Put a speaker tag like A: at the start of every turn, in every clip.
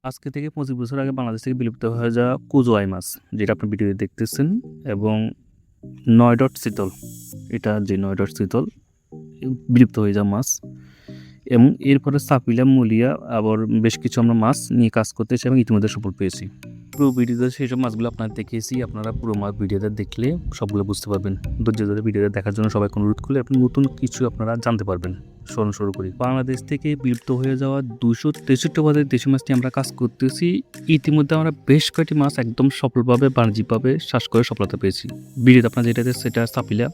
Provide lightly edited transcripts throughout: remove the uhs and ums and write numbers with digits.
A: আজকে থেকে ২৫ বছর আগে বাংলাদেশ থেকে বিলুপ্ত হয়ে যাওয়া কুজোয়াই মাছ, যেটা আপনি ভিডিওতে দেখতেছেন, এবং ৯ ডট চিতল, এটা যে ৯ ডট চিতল বিলুপ্ত হয়ে যাওয়া মাছ, এবং এরপরে সাপিলা, মুলিয়া, আবার বেশ কিছু আমরা মাছ নিয়ে কাজ করতেছি এবং ইতিমধ্যে সফল পেয়েছি। পুরো ভিডিওতে সেই সব মাছগুলো আপনারা দেখিয়েছি। আপনারা পুরো মাছ ভিডিওটা দেখলে সবগুলো বুঝতে পারবেন। ধৈর্য ধরে ভিডিওটা দেখার জন্য সবাইকে অনুরোধ করলে আপনি নতুন কিছু আপনারা জানতে পারবেন। শুরু করি। বাংলাদেশ থেকে বিলুপ্ত হয়ে যাওয়া ২৬৩ প্রজাতির দেশি মাছটি আমরা কাজ করতেছি। ইতিমধ্যে আমরা বেশ কয়েকটি মাছ একদম সফলভাবে বাণিজ্যিকভাবে চাষ করে সফলতা পেয়েছি। ভিডিওতে আপনার যেটা সেটা সাপিলা।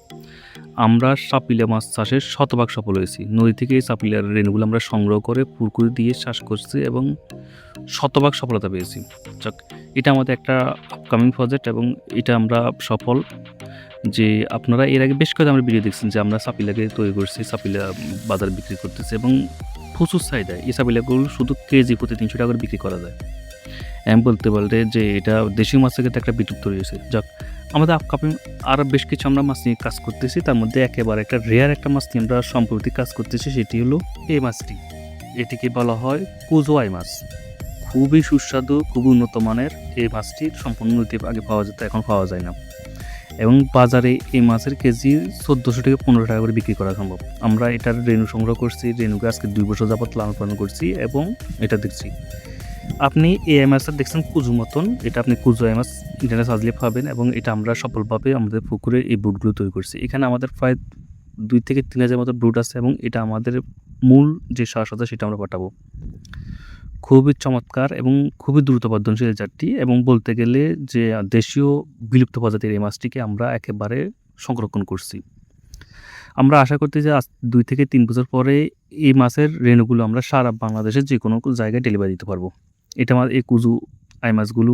A: আমরা সাপিলা মাছ চাষে শতভাগ সফল হয়েছি। নদী থেকে এই সাপিলার রেণুগুলো আমরা সংগ্রহ করে পুকুরে দিয়ে চাষ করছি এবং শতভাগ সফলতা পেয়েছি। যাক, এটা আমাদের একটা আপকামিং প্রজেক্ট এবং এটা আমরা সফল। যে আপনারা এর আগে বেশ কয়েকটা আমরা ভিডিও দেখছেন যে আমরা সাপিলাকে তৈরি করছি, সাপিলা বাজারে বিক্রি করতেছি এবং প্রচুর চাহিদা। এই সাপিলাগুলো শুধু কেজি প্রতি ৩০০ টাকা করে বিক্রি করা যায়। আমি বলতে যে এটা দেশি মাছের ক্ষেত্রে একটা বিলুপ্ত রয়েছে। যাক, আমাদের আপকামিং আরও বেশ কিছু আমরা মাছ নিয়ে কাজ করতেছি। তার মধ্যে একেবারে একটা রেয়ার একটা মাছ নিয়ে আমরা সম্প্রতি কাজ করতেছি, সেটি হলো এই মাছটি। এটিকে বলা হয় কুজোয়াই মাছ। খুবই সুস্বাদু, খুবই উন্নত মানের এই মাছটি। সম্পূর্ণ নদীতে আগে পাওয়া যেত, এখন পাওয়া যায় না, এবং বাজারে এই মাছের কেজি ১৪০০ থেকে ১৫ টাকা করে বিক্রি করা সম্ভব। আমরা এটার রেণু সংগ্রহ করছি, রেণুকে আজকে ২ বছর যাবত লালন পালন করছি এবং এটা দেখছি। আপনি এই মাছটা দেখছেন কুজু মতন, এটা আপনি কুজু মাছ ইন্টারনেট সাজলে পাবেন এবং এটা আমরা সফলভাবে আমাদের পুকুরে এই ব্রুডগুলো তৈরি করছি। এখানে আমাদের প্রায় ২ থেকে ৩ হাজার মতো ব্রুড আছে এবং এটা আমাদের মূল যে শ্বাস আছে সেটা আমরা পাঠাবো। খুবই চমৎকার এবং খুবই দ্রুত বর্ধনশীল জাতটি, এবং বলতে গেলে যে দেশীয় বিলুপ্ত প্রজাতির এই মাছটিকে আমরা একেবারে সংরক্ষণ করছি। আমরা আশা করতে যে ২ থেকে ৩ বছর পরে এই মাছের রেণুগুলো আমরা সারা বাংলাদেশের যে কোনো জায়গায় ডেলিভারি দিতে পারবো। এটা আমার এই কুজু আই মাছগুলো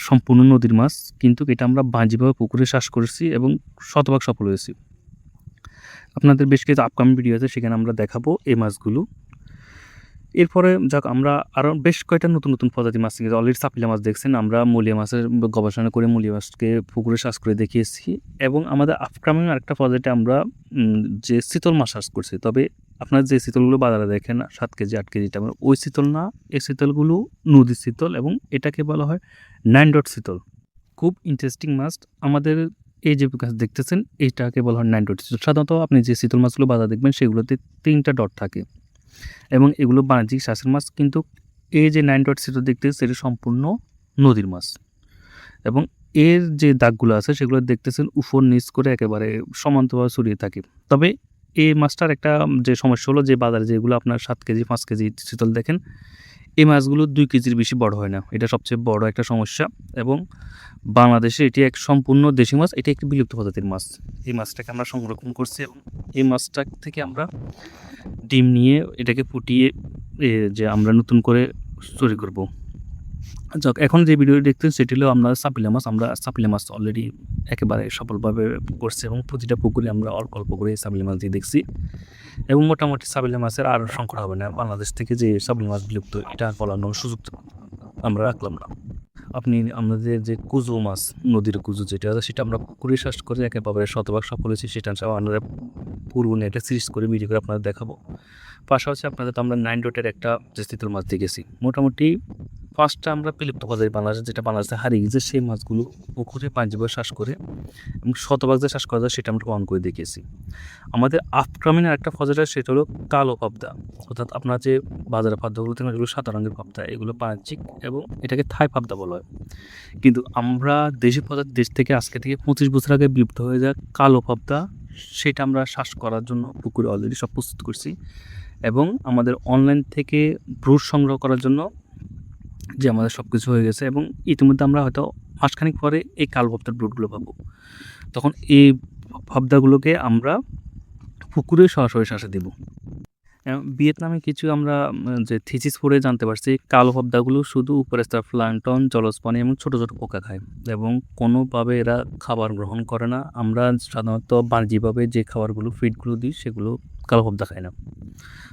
A: সম্পূর্ণ নদীর মাছ, কিন্তু এটা আমরা বাণিজ্যিকভাবে পুকুরে চাষ করেছি এবং শতভাগ সফল হয়েছি। আপনাদের বেশ কিছু আপকামিং ভিডিও আছে, সেখানে আমরা দেখাবো এই মাছগুলো। এরপরে যাক, আমরা আরও বেশ কয়েকটা নতুন নতুন প্রজাতির মাছ থেকে অলরেডি সাপিলা মাছ দেখছেন। আমরা মুলিয়া মাছের গবেষণা করে মুলিয়া মাছকে পুকুরে চাষ করে দেখিয়েছি, এবং আমাদের আপকামিং আরেকটা প্রজেক্টে আমরা যে চিতল মাছ চাষ করছি। তবে আপনার যে চিতলগুলো বাজারে দেখেন ৭ কেজি ৮ কেজি, ওই চিতল না, এই চিতলগুলো নদীর চিতল এবং এটাকে বলা হয় ৯ ডট চিতল। খুব ইন্টারেস্টিং মাছ। আমাদের এই যে গাছ দেখতেছেন এইটাকে বলা হয় ৯ ডট চিতল। সাধারণত আপনি যে চিতল মাছগুলো বাজারে দেখবেন সেগুলোতে ৩টা ডট থাকে এবং এগুলো বাণিজ্যিক চাষের মাছ, কিন্তু এই যে ৯ ডট চিতল দেখতেছেন সেটা সম্পূর্ণ নদীর মাছ, এবং এর যে দাগগুলো আছে সেগুলো দেখতেছেন উপর নিচ করে একেবারে সমান্তরাল ছড়িয়ে থাকে। তবে এই মাছটার একটা যে সমস্যা হলো যে বাজারে যেগুলো আপনার ৭ কেজি ৫ কেজি চিতল দেখেন, এই মাছগুলো ২ কেজির বেশি বড় হয় না। এটা সবচেয়ে বড় একটা সমস্যা, এবং বাংলাদেশে এটি এক সম্পূর্ণ দেশি মাছ। এটি একটি বিলুপ্ত প্রজাতির মাছ। এই মাছটাকে আমরা সংরক্ষণ করছি এবং এই মাছটা থেকে আমরা ডিম নিয়ে এটাকে ফুটিয়ে যে আমরা নতুন করে তৈরি করব। যাক, এখন যে ভিডিওটি দেখতেন সেটি হলো আমরা সাপিলা মাছ। আমরা সাপিলা মাছ অলরেডি একেবারে সফলভাবে করছি এবং প্রতিটা পুকুরে আমরা অল্প অল্প করে সাপিলা মাছ দিয়ে দেখছি, এবং মোটামুটি সাপিলা মাছের আর সংকট হবে না। বাংলাদেশ থেকে যে সাপিলা মাছ বিলুপ্ত, এটা আর ফলানোর সুযোগ আমরা রাখলাম না। আপনি আমাদের যে কুজু মাছ, নদীর কুজু যেটা আছে সেটা আমরা পুকুরে চাষ করে একেবারে শতভাগ সফল হয়েছি। সেটা আমরা পুরো নেটে সিরিজ করে ভিডিও করে আপনাদের দেখাবো। পাশাপাশি আপনাদের তো আমরা ৯ ডটের একটা যে চিতল মাছ দেখেছি। মোটামুটি ফার্স্টটা আমরা বিলুপ্ত প্রজাতি বাংলাদেশে যেটা বাংলাদেশে হারিয়ে গেছে সেই মাছগুলো পুকুরে বাণিজ্যিকভাবে চাষ করে এবং শতভাগ যে চাষ করা যায় সেটা আমরা প্রমাণ করে দেখিয়েছি। আমাদের আপকামিং আরেকটা প্রজেক্ট আছে, সেটা হলো কালো পাবদা। অর্থাৎ আপনার যে বাজারে পাবদাগুলো থেকে এগুলো সাদা রঙের পাবদা, এগুলো বাণিজ্যিক এবং এটাকে থাই পাবদা বলা হয়। কিন্তু আমরা দেশি প্রজাতির দেশ থেকে আজকে থেকে ২৫ বছর আগে বিলুপ্ত হয়ে যায় কালো পাবদা, সেটা আমরা চাষ করার জন্য পুকুরে অলরেডি সব প্রস্তুত করছি, এবং আমাদের অনলাইন থেকে ব্রুড সংগ্রহ করার জন্য যে আমাদের সব কিছু হয়ে গেছে, এবং ইতিমধ্যে আমরা হয়তো মাসখানেক পরে এই কালো পাবদার ব্রুডগুলো পাবো। তখন এই পাবদাগুলোকে আমরা পুকুরে সরাসরি চাষে দেব। ভিয়েতনামে কিছু আমরা যে থিসিস পড়ে জানতে পারছি, কালো পাবদাগুলো শুধু উপরেস্তর প্লাঙ্কটন, জলজ প্রাণী এবং ছোটো ছোটো পোকা খায় এবং কোনোভাবে এরা খাবার গ্রহণ করে না। আমরা সাধারণত বাণিজ্যিকভাবে যে খাবারগুলো ফিডগুলো দিই সেগুলো কালো পাবদা খায় না।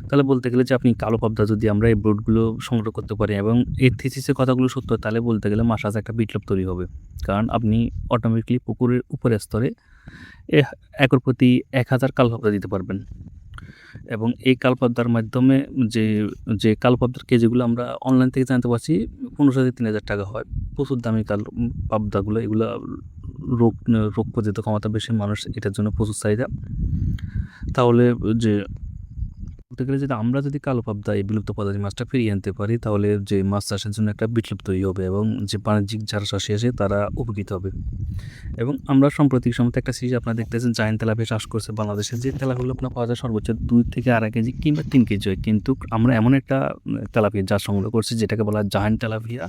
A: তাহলে বলতে গেলে যে আপনি কালো পাবদা যদি আমরা এই ব্রুডগুলো সংগ্রহ করতে পারি এবং এই থিসিসের কথাগুলো সত্য, তাহলে বলতে গেলে মাছ চাষে একটা বিপ্লব তৈরি হবে। কারণ আপনি অটোমেটিকলি পুকুরের উপরের স্তরে একর প্রতি ১,০০০ কালো পাবদা দিতে পারবেন। এবং এই কালপাবদার মাধ্যমে যে যে কালপাবদার কেজিগুলো আমরা অনলাইন থেকে জানতে পারছি 1500 থেকে 3000 টাকা হয়। প্রচুর দামি পাবদাগুলো, এগুলো রোগ রোগ প্রতিরোধ ক্ষমতা বেশি, মানুষ এটার জন্য প্রচুর চাহিদা। তাহলে যে বলতে গেলে আমরা যদি কালো পাবদা এই বিলুপ্ত প্রজাতির মাছটা ফিরিয়ে আনতে পারি, তাহলে যে মাছ চাষের জন্য একটা বিপ্লব তৈরি হবে এবং যে বাণিজ্যিক যারা চাষি আছে তারা উপকৃত হবে। এবং আমরা সাম্প্রতিক সময় একটা সিরিজ আপনারা দেখতেছেন, জায়ান্ট তেলাপিয়া চাষ করছে বাংলাদেশে। যে তেলাপিয়াগুলো আপনার পাওয়া যায় সর্বোচ্চ 2 থেকে 2.5 কেজি কিংবা 3 কেজি হয়, কিন্তু আমরা এমন একটা তেলাপিয়া জাত সংগ্রহ করছি যেটাকে বলা হয় giant tilapia,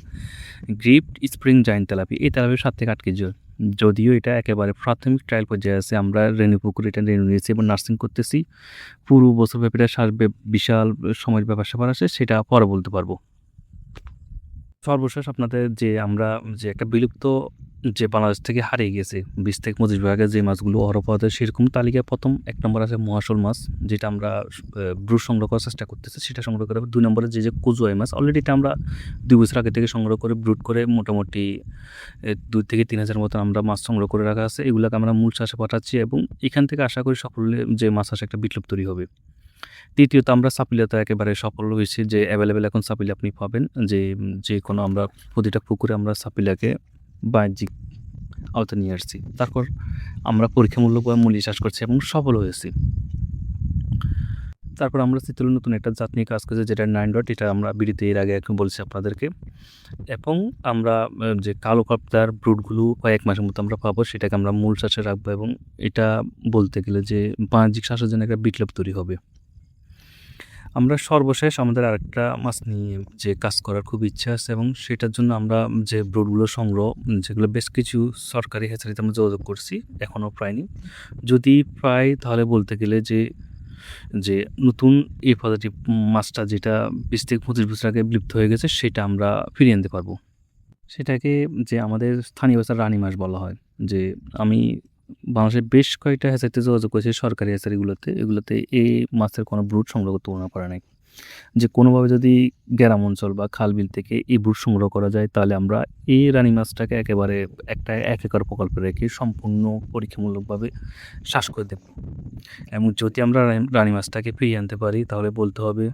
A: গ্রিপড spring giant tilapia. এই তেলাপিয়া 7 থেকে 8 কেজি হয়। যদিও এটা একেবারে প্রাথমিক ট্রায়াল পর্যায়ে আছে, আমরা রেণু পুকুর এটা রেণু নিয়েছি এবং নার্সিং করতেছি। পুরো বছর ব্যাপী এটা বিশাল সময়ের ব্যাপার স্যাপার আছে, সেটা পরে বলতে পারবো। সর্বশেষ আপনাদের যে আমরা যে একটা বিলুপ্ত যে বাংলাদেশ থেকে হারিয়ে গেছে 20 থেকে 25 ভাগের যে মাছগুলো অহরহ পাওয়া যায়, সেরকম তালিকায় প্রথম 1 নম্বর আছে মহাশোল মাছ, যেটা আমরা ব্রুড সংগ্রহ করার চেষ্টা করতেছি, সেটা সংগ্রহ করে। 2 নম্বরে যে কচুয়াই মাছ, অলরেডি এটা আমরা 2 বছর আগে থেকে সংগ্রহ করে ব্রুড করে মোটামুটি 2 থেকে 3 হাজার মতো আমরা মাছ সংগ্রহ করে রাখা আছে। এগুলোকে আমরা মূল চাষে পাঠাচ্ছি এবং এখান থেকে আশা করি সাফল্যে যে মাছ চাষে একটা বিপ্লব তৈরি হবে। তৃতীয়ত আমরা সাপিলাতে একেবারে সফল হয়েছি, যে অ্যাভেলেবেল এখন সাপিলা আপনি পাবেন, যে কোনো আমরা প্রতিটা পুকুরে আমরা সাপিলাকে বাণিজ্যিক আওতায় নিয়ে আসছি। তারপর আমরা পরীক্ষামূলক মূল্যে চাষ করছি এবং সফল হয়েছি। তারপর আমরা চিতল নতুন একটা জাত নিয়ে কাজ করছি, যেটা 9 ডট, এটা আমরা বিডিতে এর আগে এখন বলছি আপনাদেরকে। এবং আমরা যে কালো পাবদার ব্রুডগুলো কয়েক মাসের মতো আমরা পাবো, সেটাকে আমরা মূল চাষে রাখবো এবং এটা বলতে গেলে যে বাণিজ্যিক চাষের জন্য একটা বিপ্লব তৈরি হবে। আমরা সর্বশেষ আমাদের আরেকটা মাছ নিয়ে যে কাজ করার খুব ইচ্ছা আছে এবং সেটার জন্য আমরা যে ব্রুডগুলো সংগ্রহ, যেগুলো বেশ কিছু সরকারি হ্যাচারিতে আমরা যোগাযোগ করছি, এখনও প্রায়নি। যদি প্রায় তাহলে বলতে গেলে যে নতুন এই প্রজাতির মাছটা যেটা 20 থেকে 25 বছর আগে বিলুপ্ত হয়ে গেছে, সেটা আমরা ফিরিয়ে আনতে পারবো। সেটাকে যে আমাদের স্থানীয় ভাষায় রানী মাছ বলা হয়। যে আমি বাংলাদেশের বেশ কয়েকটা হ্যাচারিতে যোগাযোগ করেছি, সরকারি হ্যাচারিগুলোতে, এগুলোতে এই মাছের কোনো ব্রুড সংগ্রহ করতে মনে করে নাই। যে কোনোভাবে যদি গ্রাম অঞ্চল বা খাল বিল থেকে এই ব্রুড সংগ্রহ করা যায়, তাহলে আমরা এই রানী মাছটাকে একেবারে একটা 1 একর প্রকল্পে রেখে সম্পূর্ণ পরীক্ষামূলকভাবে চাষ করে দেব। এবং যদি আমরা রানী মাছটাকে ফিরিয়ে আনতে পারি, তাহলে বলতে হবে